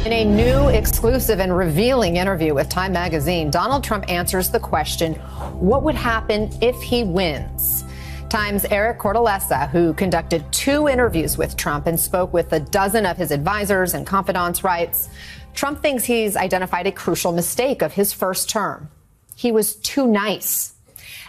In a new, exclusive, and revealing interview with Time magazine, Donald Trump answers the question, what would happen if he wins? Time's Eric Cortellessa, who conducted 2 interviews with Trump and spoke with a dozen of his advisors and confidants, writes, Trump thinks he's identified a crucial mistake of his first term. He was too nice.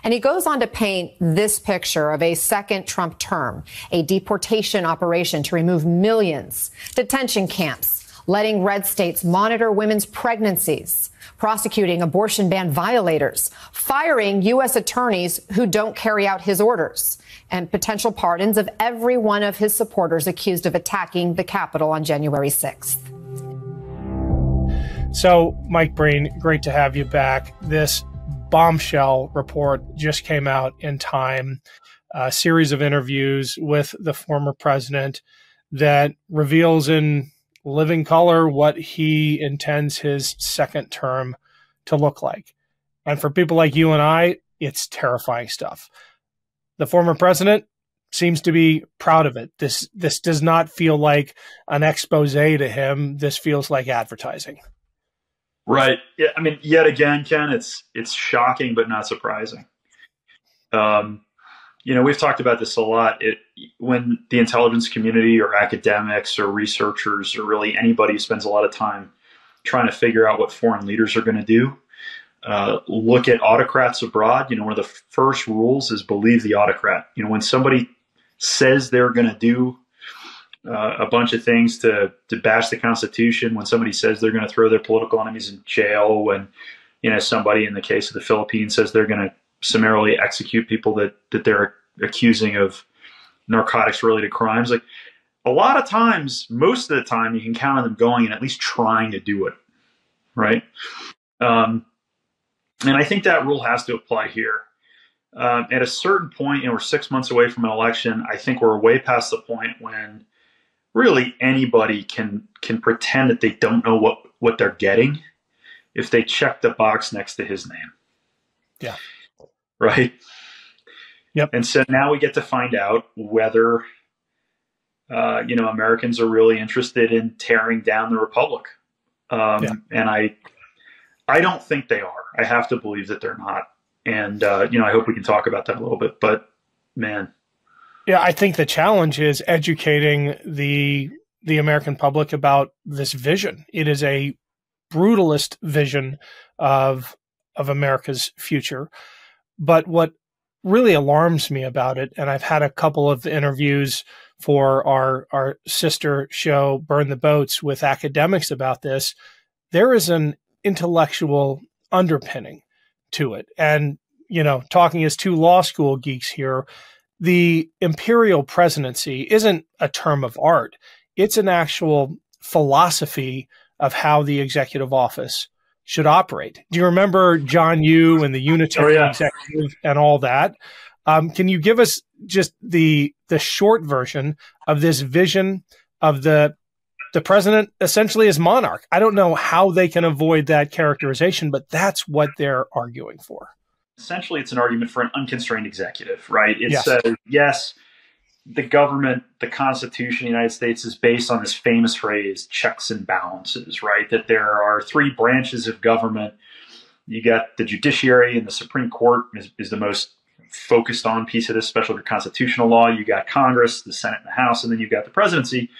And he goes on to paint this picture of a second Trump term, a deportation operation to remove millions, detention camps, letting red states monitor women's pregnancies, prosecuting abortion ban violators, firing U.S. attorneys who don't carry out his orders, and potential pardons of every one of his supporters accused of attacking the Capitol on January 6th. So, Mike Breen, great to have you back. This bombshell report just came out in Time, a series of interviews with the former president that reveals in living color what he intends his second term to look like. And for people like you and I, it's terrifying stuff. The former president seems to be proud of it. This does not feel like an expose to him. This feels like advertising. Right. Yeah. I mean, yet again, Ken, it's shocking, but not surprising. We've talked about this a lot. When the intelligence community or academics or researchers or really anybody who spends a lot of time trying to figure out what foreign leaders are going to do, look at autocrats abroad. One of the first rules is believe the autocrat. When somebody says they're going to do a bunch of things to bash the Constitution, when somebody says they're going to throw their political enemies in jail, when somebody in the case of the Philippines says they're going to summarily execute people that they're accusing of narcotics related crimes, like a lot of times, most of the time, you can count on them going and at least trying to do it, right? And I think that rule has to apply here. At a certain point, we're 6 months away from an election. I think we're way past the point when really anybody can pretend that they don't know what they're getting if they check the box next to his name. Yeah. Right? Yep. And so now we get to find out whether, Americans are really interested in tearing down the republic. And I don't think they are. I have to believe that they're not. And, I hope we can talk about that a little bit, but man. Yeah, I think the challenge is educating the American public about this vision. It is a brutalist vision of America's future. But what really alarms me about it, and I've had a couple of interviews for our sister show, Burn the Boats, with academics about this, there is an intellectual underpinning to it. And, talking as 2 law school geeks here, the imperial presidency isn't a term of art. It's an actual philosophy of how the executive office should operate. Do you remember John Yoo and the unitary executive and all that? Can you give us just the short version of this vision of the president essentially as monarch? I don't know how they can avoid that characterization, but that's what they're arguing for. Essentially, it's an argument for an unconstrained executive, right? It says, yes, the government, the Constitution of the United States is based on this famous phrase, checks and balances, right? That there are 3 branches of government. You got the judiciary, and the Supreme Court is the most focused on piece of this, especially for constitutional law. You got Congress, the Senate and the House, and then you've got the presidency.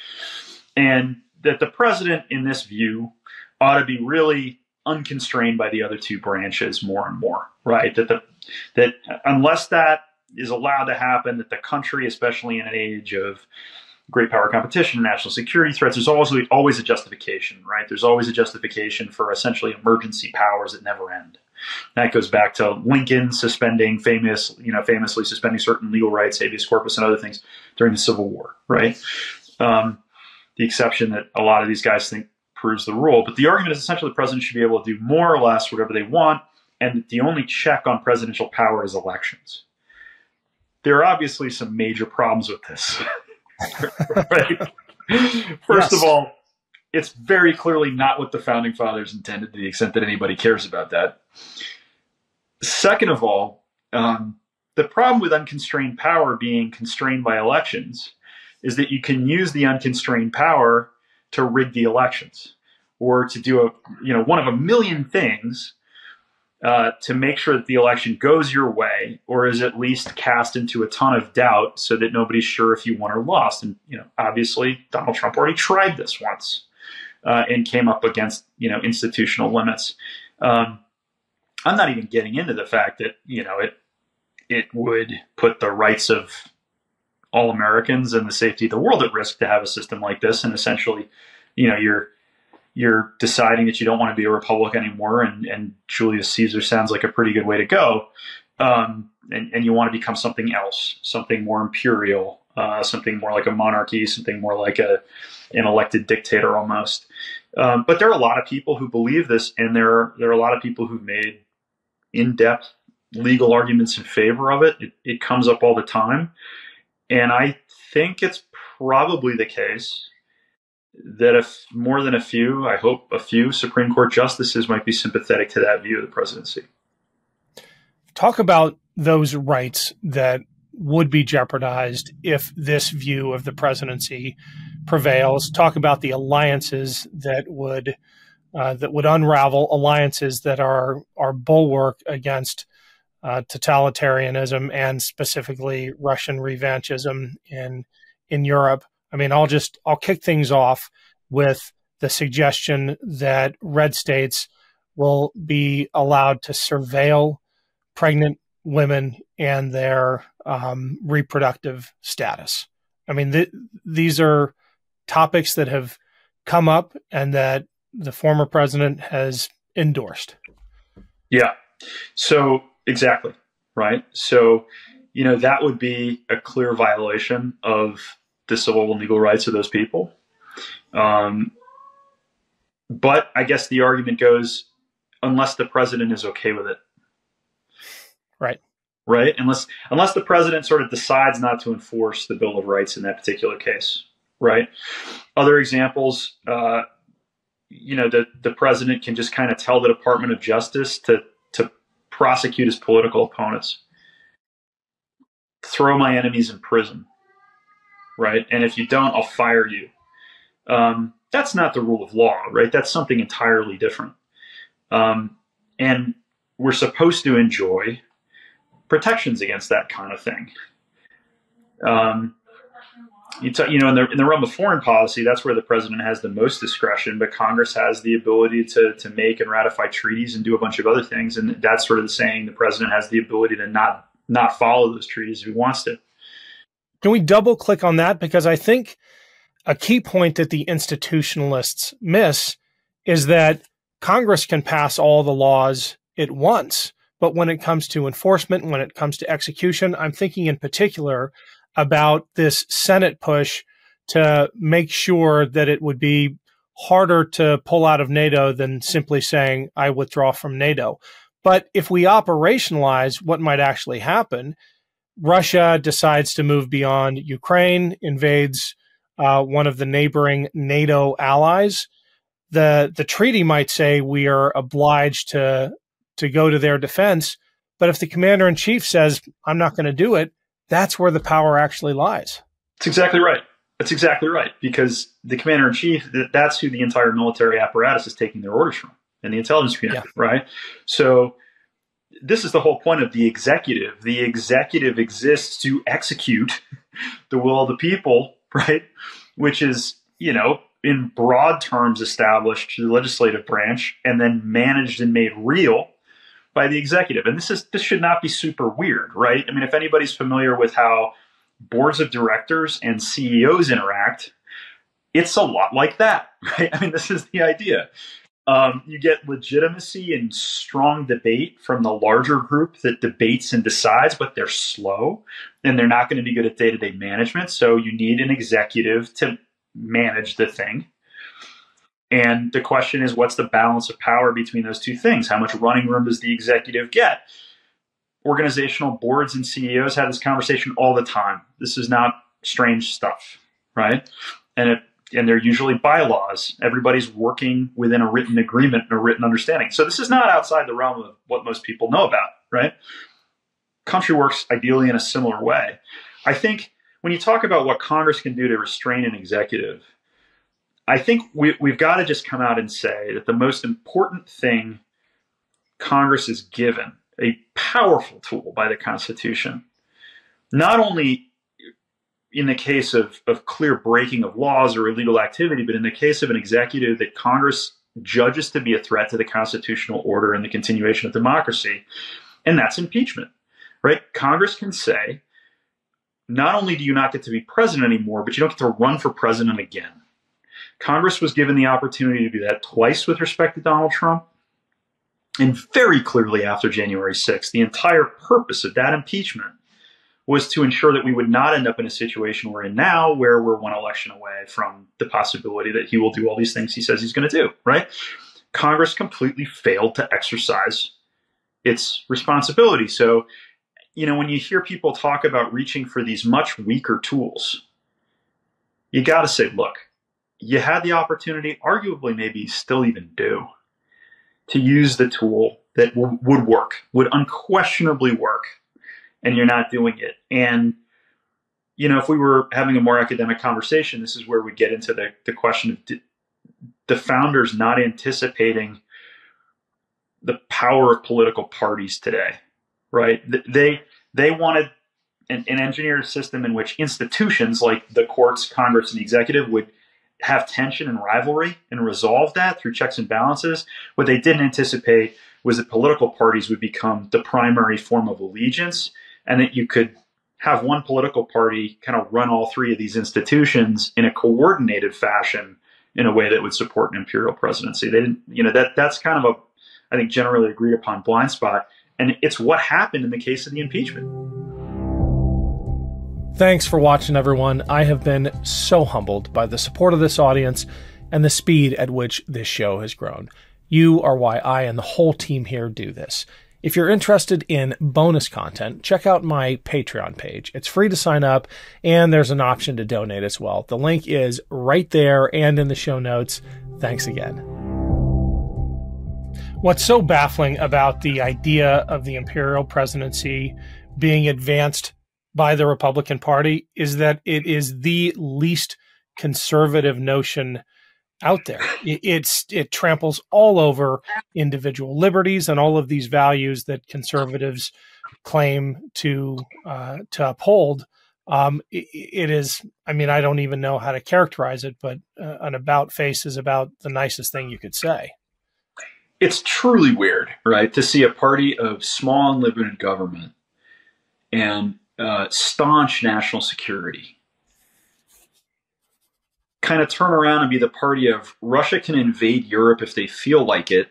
And that the president, in this view, ought to be really unconstrained by the other 2 branches more and more, right? That unless that is allowed to happen, that the country, especially in an age of great power competition, national security threats, there's always a justification, right? There's always a justification for essentially emergency powers that never end. That goes back to Lincoln famously suspending certain legal rights, habeas corpus, and other things during the Civil War, right? The exception that a lot of these guys think proves the rule. But the argument is essentially the president should be able to do more or less whatever they want, and the only check on presidential power is elections. There are obviously some major problems with this. Right? First of all, it's very clearly not what the founding fathers intended, to the extent that anybody cares about that. Second of all, the problem with unconstrained power being constrained by elections is that you can use the unconstrained power to rig the elections. or to do one of a million things to make sure that the election goes your way, or is at least cast into a ton of doubt so that nobody's sure if you won or lost. And obviously Donald Trump already tried this once and came up against institutional limits. I'm not even getting into the fact that it would put the rights of all Americans and the safety of the world at risk to have a system like this. And essentially, you're deciding that you don't want to be a republic anymore, and Julius Caesar sounds like a pretty good way to go. And you want to become something else, something more imperial, something more like a monarchy, something more like an elected dictator almost. But there are a lot of people who believe this, and there are a lot of people who've made in-depth legal arguments in favor of it. It comes up all the time. And I think it's probably the case that if more than a few, I hope a few Supreme Court justices might be sympathetic to that view of the presidency. Talk about those rights that would be jeopardized if this view of the presidency prevails. Talk about the alliances that would unravel, alliances that are bulwark against totalitarianism and specifically Russian revanchism in Europe. I mean, I'll kick things off with the suggestion that red states will be allowed to surveil pregnant women and their reproductive status. I mean, these are topics that have come up and that the former president has endorsed. Yeah. So exactly. Right. So, that would be a clear violation of the civil and legal rights of those people. But I guess the argument goes, unless the president is okay with it. Right. Right. Unless the president sort of decides not to enforce the Bill of Rights in that particular case. Right. Other examples, the president can just kind of tell the Department of Justice to prosecute his political opponents, throw my enemies in prison. Right. And if you don't, I'll fire you. That's not the rule of law, right? That's something entirely different. And we're supposed to enjoy protections against that kind of thing. In the realm of foreign policy, that's where the president has the most discretion, but Congress has the ability to make and ratify treaties and do a bunch of other things. And that's sort of the saying the president has the ability to not follow those treaties if he wants to. Can we double click on that? Because I think a key point that the institutionalists miss is that Congress can pass all the laws it wants, but when it comes to enforcement, when it comes to execution, I'm thinking in particular about this Senate push to make sure that it would be harder to pull out of NATO than simply saying, I withdraw from NATO. But if we operationalize what might actually happen, Russia decides to move beyond Ukraine, invades one of the neighboring NATO allies. The treaty might say we are obliged to go to their defense. But if the commander-in-chief says, I'm not going to do it, that's where the power actually lies. That's exactly right. That's exactly right. Because the commander-in-chief, that's who the entire military apparatus is taking their orders from, and the intelligence community, right? So this is the whole point of the executive. The executive exists to execute the will of the people, right? Which is, in broad terms established to the legislative branch and then managed and made real by the executive. And this should not be super weird, right? I mean, if anybody's familiar with how boards of directors and CEOs interact, it's a lot like that, right? I mean, this is the idea. You get legitimacy and strong debate from the larger group that debates and decides, but they're slow and they're not going to be good at day-to-day management. So you need an executive to manage the thing. And the question is, what's the balance of power between those two things? How much running room does the executive get? Organizational boards and CEOs have this conversation all the time. This is not strange stuff, right? And they're usually bylaws. Everybody's working within a written agreement and a written understanding. So this is not outside the realm of what most people know about, right? Country works ideally in a similar way. I think when you talk about what Congress can do to restrain an executive, I think we've got to just come out and say that the most important thing Congress is given, a powerful tool by the Constitution, not only in the case of clear breaking of laws or illegal activity, but in the case of an executive that Congress judges to be a threat to the constitutional order and the continuation of democracy, and that's impeachment, right? Congress can say, not only do you not get to be president anymore, but you don't get to run for president again. Congress was given the opportunity to do that twice with respect to Donald Trump, and very clearly after January 6th. The entire purpose of that impeachment was to ensure that we would not end up in a situation we're in now, where we're one election away from the possibility that he will do all these things he says he's going to do, right? Congress completely failed to exercise its responsibility. So, when you hear people talk about reaching for these much weaker tools, you got to say, look, you had the opportunity, arguably maybe still even do, to use the tool that would work, would unquestionably work, and you're not doing it. And, if we were having a more academic conversation, this is where we get into the question of the founders not anticipating the power of political parties today, right? They wanted an engineered system in which institutions like the courts, Congress, and the executive would have tension and rivalry and resolve that through checks and balances. What they didn't anticipate was that political parties would become the primary form of allegiance, and that you could have one political party kind of run all three of these institutions in a coordinated fashion in a way that would support an imperial presidency. They didn't, that's kind of I think, generally agreed upon blind spot. And it's what happened in the case of the impeachment. Thanks for watching, everyone. I have been so humbled by the support of this audience and the speed at which this show has grown. You are why I and the whole team here do this. If you're interested in bonus content, check out my Patreon page. It's free to sign up, and there's an option to donate as well. The link is right there and in the show notes. Thanks again. What's so baffling about the idea of the imperial presidency being advanced by the Republican Party is that it is the least conservative notion out there. It tramples all over individual liberties and all of these values that conservatives claim to uphold. It is, I don't even know how to characterize it, but an about face is about the nicest thing you could say. It's truly weird, right, to see a party of small and limited government and staunch national security kind of turn around and be the party of Russia can invade Europe if they feel like it,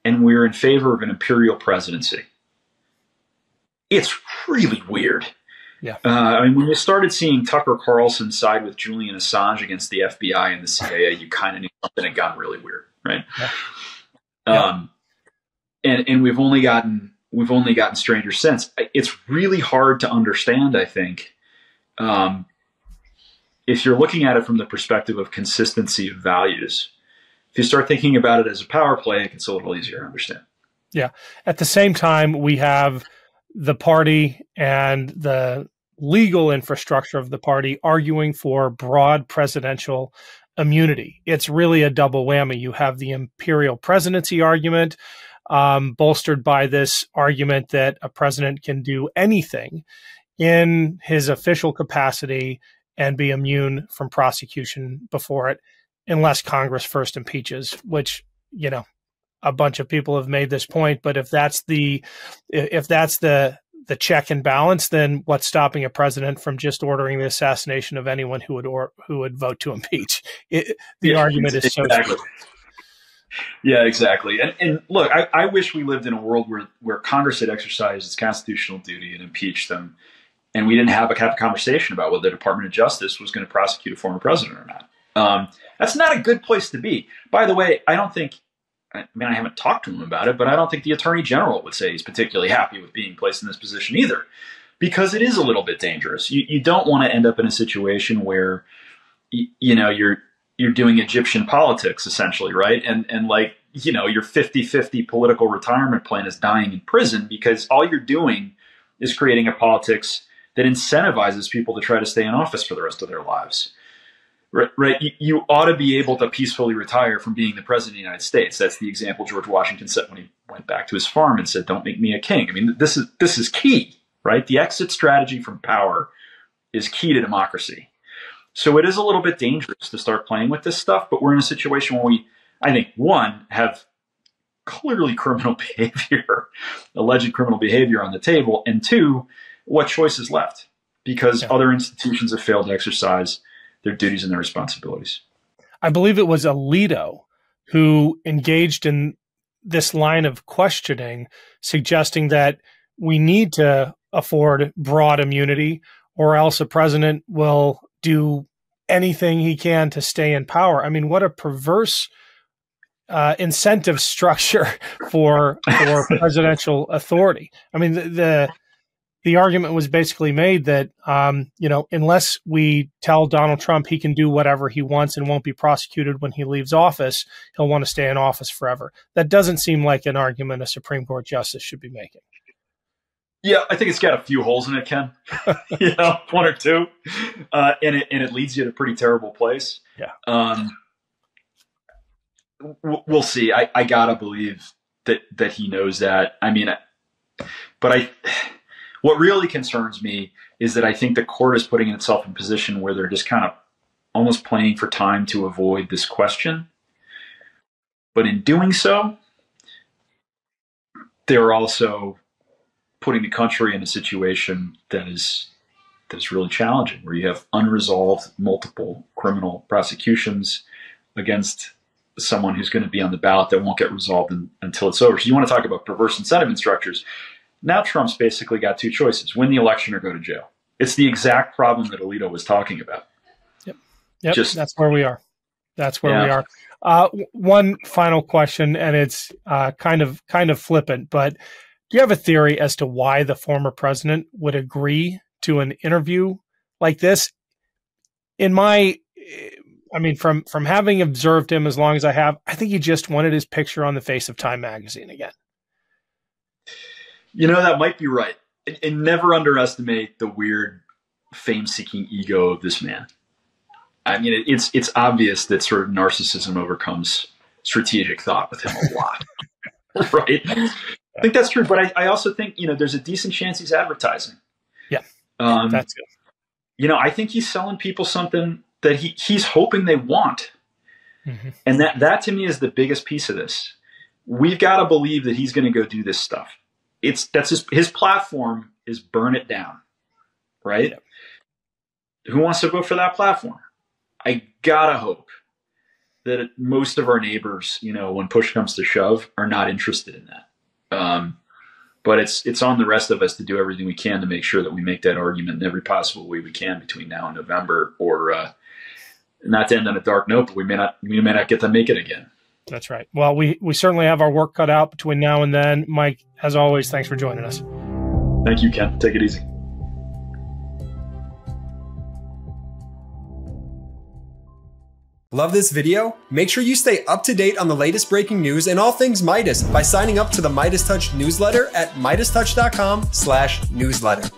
and we're in favor of an imperial presidency. It's really weird. Yeah. When you started seeing Tucker Carlson side with Julian Assange against the FBI and the CIA, you kind of knew something had gotten really weird, right? Yeah. And we've only gotten stranger since. It's really hard to understand, I think, if you're looking at it from the perspective of consistency of values. If you start thinking about it as a power play, it gets a little easier to understand. Yeah. At the same time, we have the party and the legal infrastructure of the party arguing for broad presidential immunity. It's really a double whammy. You have the imperial presidency argument, bolstered by this argument that a president can do anything in his official capacity and be immune from prosecution before it, unless Congress first impeaches, which, a bunch of people have made this point. But if that's the check and balance, then what's stopping a president from just ordering the assassination of anyone who would vote to impeach? The argument is exactly. So Yeah, exactly. And look, I wish we lived in a world where Congress had exercised its constitutional duty and impeached them, and we didn't have a conversation about whether the Department of Justice was going to prosecute a former president or not. That's not a good place to be. By the way, I haven't talked to him about it, but I don't think the Attorney General would say he's particularly happy with being placed in this position either, because it is a little bit dangerous. You don't want to end up in a situation where, you're doing Egyptian politics, essentially, right? And your 50-50 political retirement plan is dying in prison because all you're doing is creating a politics that incentivizes people to try to stay in office for the rest of their lives. Right. You ought to be able to peacefully retire from being the president of the United States. That's the example George Washington set when he went back to his farm and said, "Don't make me a king." I mean, this is key, right? The exit strategy from power is key to democracy. So it is a little bit dangerous to start playing with this stuff, but we're in a situation where we, I think, one, have clearly criminal behavior, alleged criminal behavior on the table, and two, what choice is left? Because other institutions have failed to exercise their duties and their responsibilities. I believe it was Alito who engaged in this line of questioning, suggesting that we need to afford broad immunity or else a president will do anything he can to stay in power. I mean, what a perverse incentive structure for presidential authority. I mean, the argument was basically made that, unless we tell Donald Trump he can do whatever he wants and won't be prosecuted when he leaves office, he'll want to stay in office forever. That doesn't seem like an argument a Supreme Court justice should be making. Yeah, I think it's got a few holes in it, Ken. One or two, and it leads you to a pretty terrible place. Yeah. We'll see. I gotta believe that he knows that. I mean, what really concerns me is that I think the court is putting itself in a position where they're just kind of almost playing for time to avoid this question. But in doing so, they're also putting the country in a situation that is really challenging, where you have unresolved multiple criminal prosecutions against someone who's going to be on the ballot that won't get resolved until it's over. So you want to talk about perverse incentive structures. Now Trump's basically got two choices: win the election or go to jail. It's the exact problem that Alito was talking about. Yep. That's where we are. That's where we are. One final question, and it's kind of flippant, but do you have a theory as to why the former president would agree to an interview like this? From having observed him as long as I have, I think he just wanted his picture on the face of Time magazine again. That might be right. And never underestimate the weird fame-seeking ego of this man. I mean, it's obvious that sort of narcissism overcomes strategic thought with him a lot. Right? I think that's true. But I also think, there's a decent chance he's advertising. Yeah, that's good. I think he's selling people something that he's hoping they want. Mm-hmm. And that to me is the biggest piece of this. We've got to believe that he's going to go do this stuff. That's his platform is burn it down, right? Yep. Who wants to vote for that platform? I gotta hope that most of our neighbors, when push comes to shove, are not interested in that. But it's on the rest of us to do everything we can to make sure that we make that argument in every possible way we can between now and November, or not to end on a dark note, but we may not get to make it again. That's right. Well, we certainly have our work cut out between now and then. Mike, as always, thanks for joining us. Thank you, Ken. Take it easy. Love this video? Make sure you stay up to date on the latest breaking news and all things Midas by signing up to the MeidasTouch newsletter at MeidasTouch.com/newsletter.